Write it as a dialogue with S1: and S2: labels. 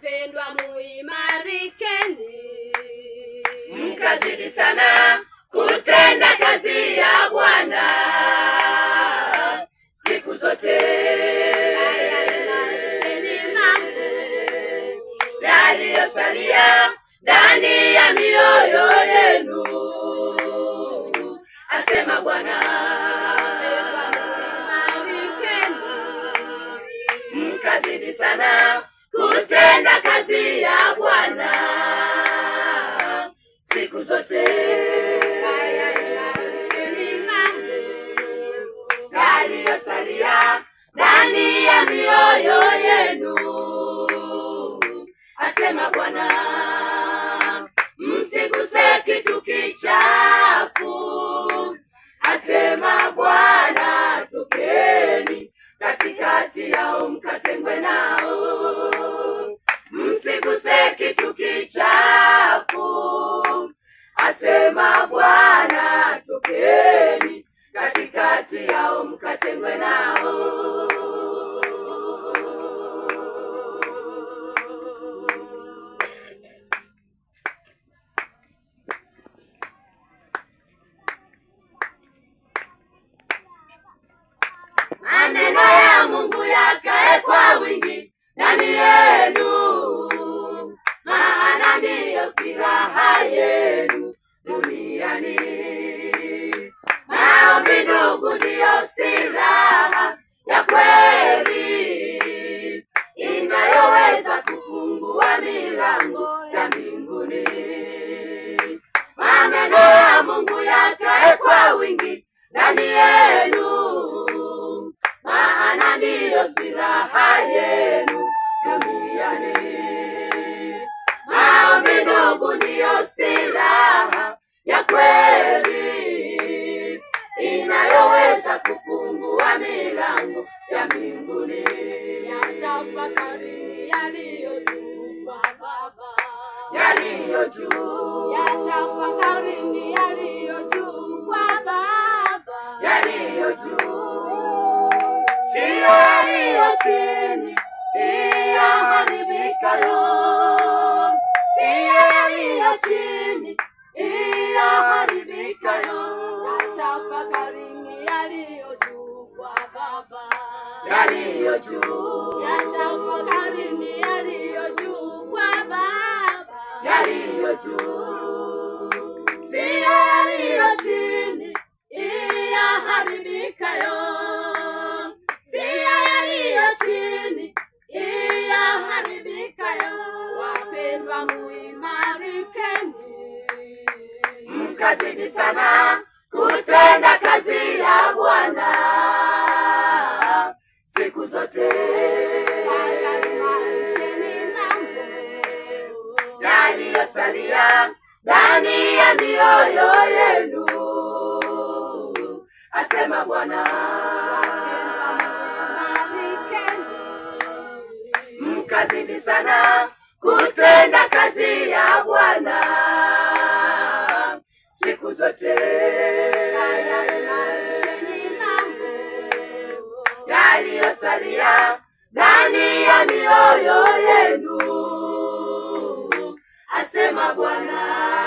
S1: wapendwa, muimarikeni,
S2: mkazidi sana kutenda kazi ya Bwana siku zote.
S1: imarisheni mambo
S2: yaliyosalia ndani ya mioyo yenu, asema Bwana. Mkazidi sana kutenda kazi ya Bwana siku zote. Yaliyosalia ndani ya mioyo yenu, asema Bwana. Msiguse kitu kichafu, asema Bwana. Tokeni katikati yao mkatengwe nao. Msiguse kitu kichafu, asema Bwana. Tokeni katikati yao mkatengwe nao. Maneno ya Mungu yakae kwa wingi ndani yenu, maana ndiyo silaha yenu duniani. Maombi ndugu, ndiyo silaha ya kweli inayoweza kufungua milango ya mbinguni. Maneno ya Mungu yakae kwa wingi ndani yenu, maana ndiyo silaha yenu duniani. Maombi ndugu, ndiyo silaha ya kweli inayoweza kufungua milango ya mbinguni.
S1: Yatafakari yaliyo juu kwa Baba,
S2: yaliyo juu.
S1: Yatafakari yaliyo juu kwa Baba,
S2: yaliyo juu, siyo yaliyo chini yaharibikayo. Siyo yaliyo chini yaharibikayo.
S1: Yatafakari yaliyo juu kwa Baba,
S2: yaliyo juu.
S1: Yatafakari yaliyo juu kwa Baba,
S2: yaliyo juu, siyo yaliyo chini yaharibikayo.
S1: siyo yaliyo chini yaharibikayo. Wapendwa, muimarikeni,
S2: mkazidi sana kutenda kazi ya Bwana siku zote.
S1: imarisheni mambo
S2: yaliyosalia ndani ya mioyo yenu, asema Bwana. Mkazidi sana kutenda kazi ya Bwana siku zote.
S1: imarisheni mambo
S2: yaliyosalia ndani ya mioyo yenu, asema Bwana.